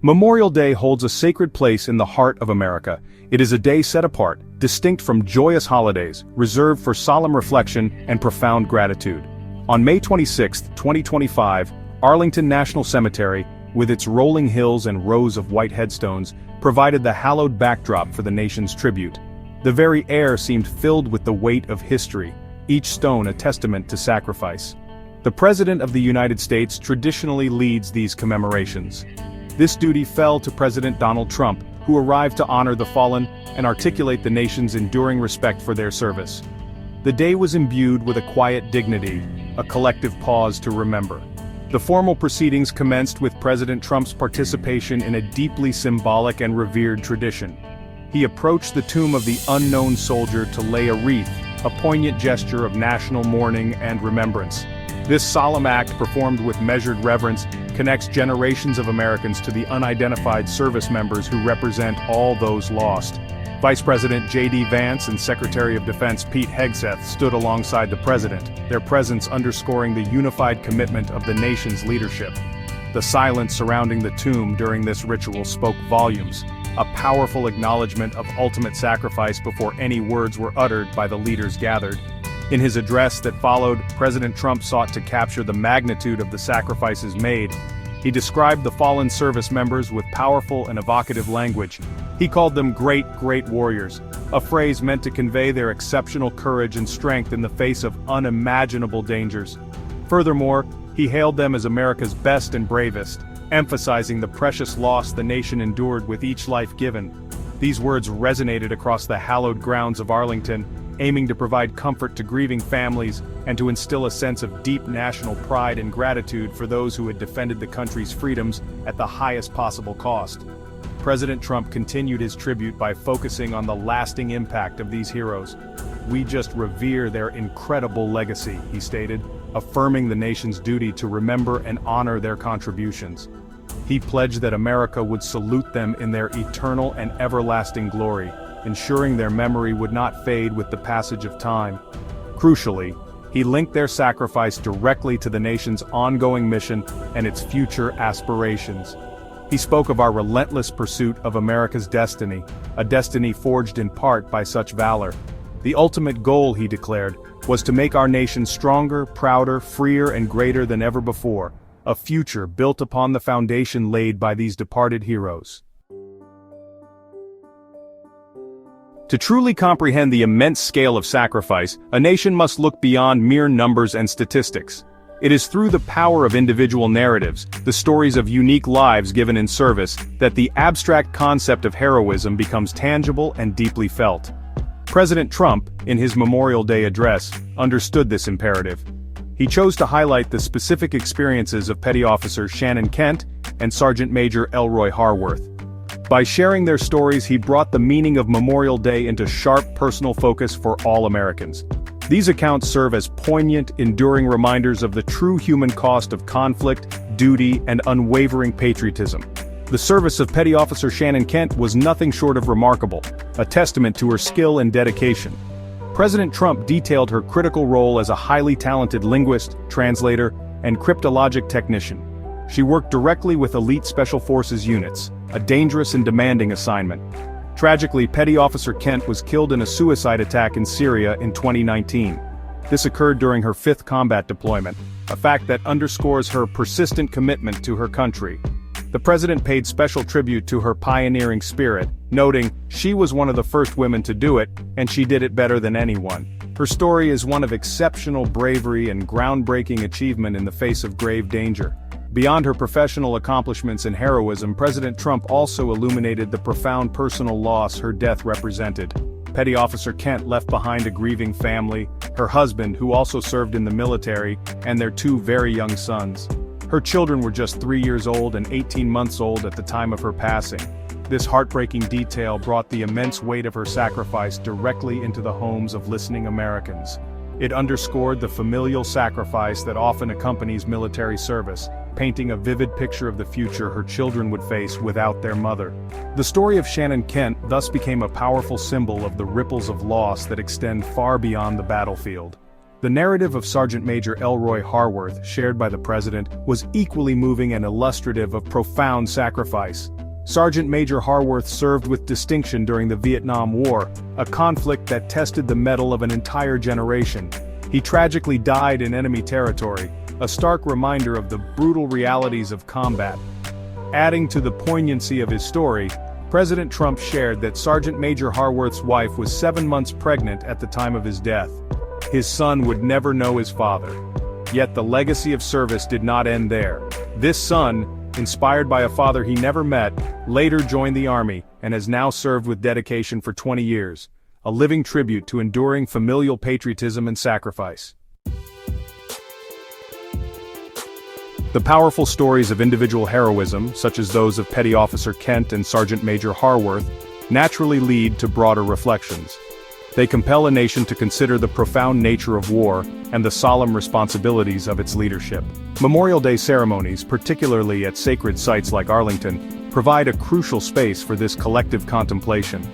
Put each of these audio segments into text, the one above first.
Memorial Day holds a sacred place in the heart of America. It is a day set apart, distinct from joyous holidays, reserved for solemn reflection and profound gratitude. On May 26, 2025, Arlington National Cemetery, with its rolling hills and rows of white headstones, provided the hallowed backdrop for the nation's tribute. The very air seemed filled with the weight of history, each stone a testament to sacrifice. The President of the United States traditionally leads these commemorations. This duty fell to President Donald Trump, who arrived to honor the fallen and articulate the nation's enduring respect for their service. The day was imbued with a quiet dignity, a collective pause to remember. The formal proceedings commenced with President Trump's participation in a deeply symbolic and revered tradition. He approached the tomb of the unknown soldier to lay a wreath, a poignant gesture of national mourning and remembrance. This solemn act, performed with measured reverence, connects generations of Americans to the unidentified service members who represent all those lost. Vice President J.D. Vance and Secretary of Defense Pete Hegseth stood alongside the President, their presence underscoring the unified commitment of the nation's leadership. The silence surrounding the tomb during this ritual spoke volumes, a powerful acknowledgement of ultimate sacrifice before any words were uttered by the leaders gathered. In his address that followed, President Trump sought to capture the magnitude of the sacrifices made. He described the fallen service members with powerful and evocative language. He called them great warriors, a phrase meant to convey their exceptional courage and strength in the face of unimaginable dangers. Furthermore, he hailed them as America's best and bravest, emphasizing the precious loss the nation endured with each life given. These words resonated across the hallowed grounds of Arlington, aiming to provide comfort to grieving families and to instill a sense of deep national pride and gratitude for those who had defended the country's freedoms at the highest possible cost. President Trump continued his tribute by focusing on the lasting impact of these heroes. "We just revere their incredible legacy," he stated, affirming the nation's duty to remember and honor their contributions. He pledged that America would salute them in their eternal and everlasting glory, ensuring their memory would not fade with the passage of time. Crucially, he linked their sacrifice directly to the nation's ongoing mission and its future aspirations. He spoke of our relentless pursuit of America's destiny, a destiny forged in part by such valor. The ultimate goal, he declared, was to make our nation stronger, prouder, freer, and greater than ever before, a future built upon the foundation laid by these departed heroes. To truly comprehend the immense scale of sacrifice, a nation must look beyond mere numbers and statistics. It is through the power of individual narratives, the stories of unique lives given in service, that the abstract concept of heroism becomes tangible and deeply felt. President Trump, in his Memorial Day address, understood this imperative. He chose to highlight the specific experiences of Petty Officer Shannon Kent and Sergeant Major Elroy Harworth. By sharing their stories, he brought the meaning of Memorial Day into sharp personal focus for all Americans. These accounts serve as poignant, enduring reminders of the true human cost of conflict, duty, and unwavering patriotism. The service of Petty Officer Shannon Kent was nothing short of remarkable, a testament to her skill and dedication. President Trump detailed her critical role as a highly talented linguist, translator, and cryptologic technician. She worked directly with elite Special Forces units, a dangerous and demanding assignment. Tragically, Petty Officer Kent was killed in a suicide attack in Syria in 2019. This occurred during her 5th combat deployment, a fact that underscores her persistent commitment to her country. The president paid special tribute to her pioneering spirit, noting, "She was one of the first women to do it, and she did it better than anyone." Her story is one of exceptional bravery and groundbreaking achievement in the face of grave danger. Beyond her professional accomplishments and heroism, President Trump also illuminated the profound personal loss her death represented. Petty Officer Kent left behind a grieving family, her husband, who also served in the military, and their 2 very young sons. Her children were just 3 years old and 18 months old at the time of her passing. This heartbreaking detail brought the immense weight of her sacrifice directly into the homes of listening Americans. It underscored the familial sacrifice that often accompanies military service, painting a vivid picture of the future her children would face without their mother. The story of Shannon Kent thus became a powerful symbol of the ripples of loss that extend far beyond the battlefield. The narrative of Sergeant Major Elroy Harworth, shared by the president, was equally moving and illustrative of profound sacrifice. Sergeant Major Harworth served with distinction during the Vietnam War, a conflict that tested the mettle of an entire generation. He tragically died in enemy territory, a stark reminder of the brutal realities of combat. Adding to the poignancy of his story, President Trump shared that Sergeant Major Harworth's wife was 7 months pregnant at the time of his death. His son would never know his father. Yet the legacy of service did not end there. This son, inspired by a father he never met, later joined the Army and has now served with dedication for 20 years, a living tribute to enduring familial patriotism and sacrifice. The powerful stories of individual heroism, such as those of Petty Officer Kent and Sergeant Major Harworth, naturally lead to broader reflections. They compel a nation to consider the profound nature of war and the solemn responsibilities of its leadership. Memorial Day ceremonies, particularly at sacred sites like Arlington, provide a crucial space for this collective contemplation.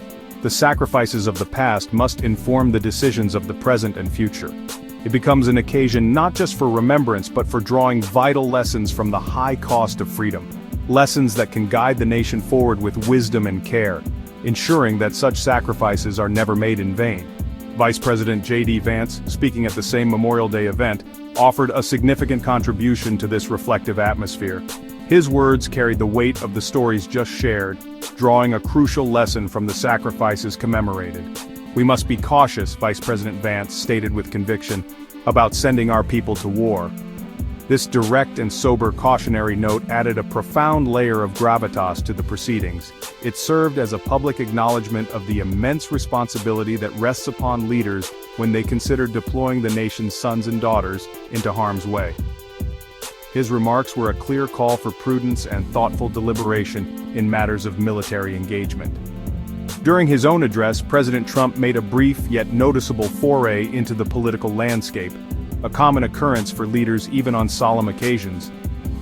The sacrifices of the past must inform the decisions of the present and future. It becomes an occasion not just for remembrance but for drawing vital lessons from the high cost of freedom. Lessons that can guide the nation forward with wisdom and care, ensuring that such sacrifices are never made in vain. Vice President J.D. Vance, speaking at the same Memorial Day event, offered a significant contribution to this reflective atmosphere. His words carried the weight of the stories just shared, drawing a crucial lesson from the sacrifices commemorated. "We must be cautious," Vice President Vance stated with conviction, "about sending our people to war." This direct and sober cautionary note added a profound layer of gravitas to the proceedings. It served as a public acknowledgement of the immense responsibility that rests upon leaders when they consider deploying the nation's sons and daughters into harm's way. His remarks were a clear call for prudence and thoughtful deliberation in matters of military engagement. During his own address, President Trump made a brief yet noticeable foray into the political landscape, a common occurrence for leaders even on solemn occasions.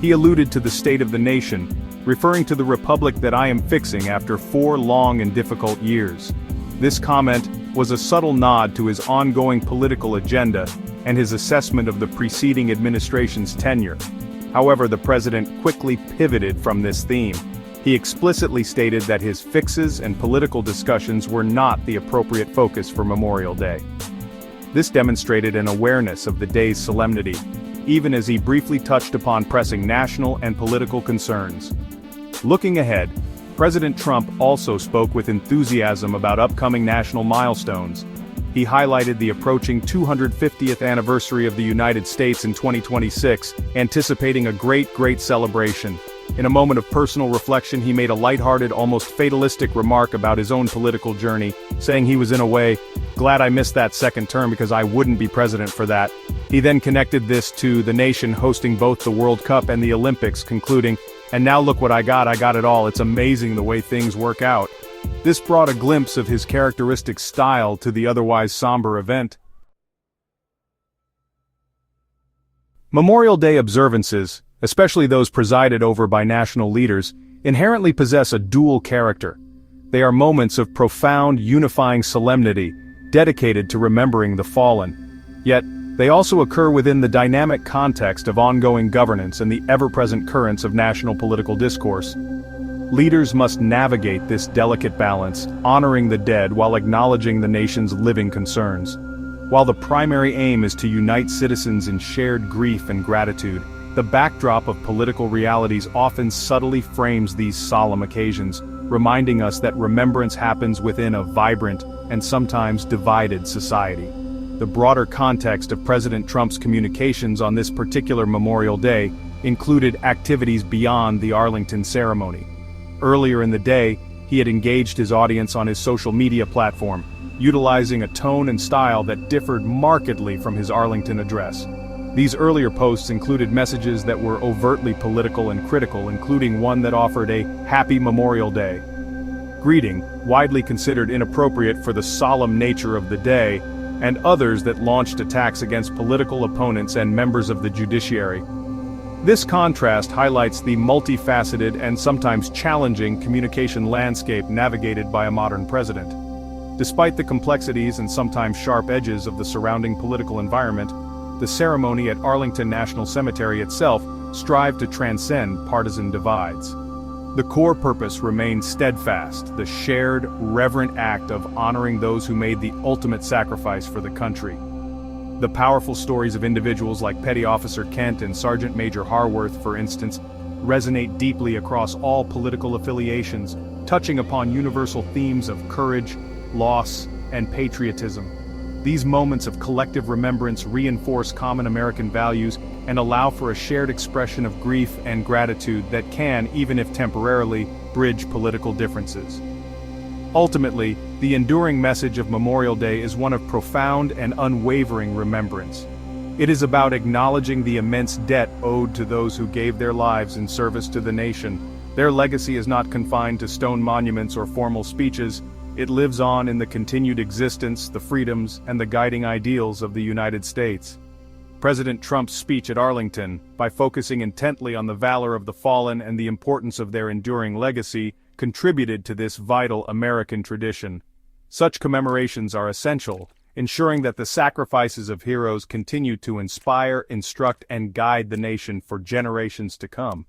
He alluded to the state of the nation, referring to the republic that I am fixing after 4 long and difficult years. This comment was a subtle nod to his ongoing political agenda and his assessment of the preceding administration's tenure. However, the president quickly pivoted from this theme. He explicitly stated that his fixes and political discussions were not the appropriate focus for Memorial Day. This demonstrated an awareness of the day's solemnity, even as he briefly touched upon pressing national and political concerns. Looking ahead, President Trump also spoke with enthusiasm about upcoming national milestones. He highlighted the approaching 250th anniversary of the United States in 2026, anticipating a great celebration. In a moment of personal reflection, he made a lighthearted, almost fatalistic remark about his own political journey, saying he was in a way glad I missed that second term because I wouldn't be president for that. He then connected this to the nation hosting both the World Cup and the Olympics, concluding, "And now look what I got it all. It's amazing the way things work out." This brought a glimpse of his characteristic style to the otherwise somber event. Memorial Day observances, especially those presided over by national leaders, inherently possess a dual character. They are moments of profound, unifying solemnity, dedicated to remembering the fallen. Yet, they also occur within the dynamic context of ongoing governance and the ever-present currents of national political discourse. Leaders must navigate this delicate balance, honoring the dead while acknowledging the nation's living concerns. While the primary aim is to unite citizens in shared grief and gratitude, the backdrop of political realities often subtly frames these solemn occasions, reminding us that remembrance happens within a vibrant and sometimes divided society. The broader context of President Trump's communications on this particular Memorial Day included activities beyond the Arlington ceremony. Earlier in the day, he had engaged his audience on his social media platform, utilizing a tone and style that differed markedly from his Arlington address. These earlier posts included messages that were overtly political and critical, including one that offered a "Happy Memorial Day" greeting, widely considered inappropriate for the solemn nature of the day, and others that launched attacks against political opponents and members of the judiciary. This contrast highlights the multifaceted and sometimes challenging communication landscape navigated by a modern president. Despite the complexities and sometimes sharp edges of the surrounding political environment, the ceremony at Arlington National Cemetery itself strived to transcend partisan divides. The core purpose remained steadfast, the shared, reverent act of honoring those who made the ultimate sacrifice for the country. The powerful stories of individuals like Petty Officer Kent and Sergeant Major Harworth, for instance, resonate deeply across all political affiliations, touching upon universal themes of courage, loss, and patriotism. These moments of collective remembrance reinforce common American values and allow for a shared expression of grief and gratitude that can, even if temporarily, bridge political differences. Ultimately, the enduring message of Memorial Day is one of profound and unwavering remembrance. It is about acknowledging the immense debt owed to those who gave their lives in service to the nation. Their legacy is not confined to stone monuments or formal speeches. It lives on in the continued existence, the freedoms, and the guiding ideals of the United States. President Trump's speech at Arlington, by focusing intently on the valor of the fallen and the importance of their enduring legacy, contributed to this vital American tradition. Such commemorations are essential, ensuring that the sacrifices of heroes continue to inspire, instruct, and guide the nation for generations to come.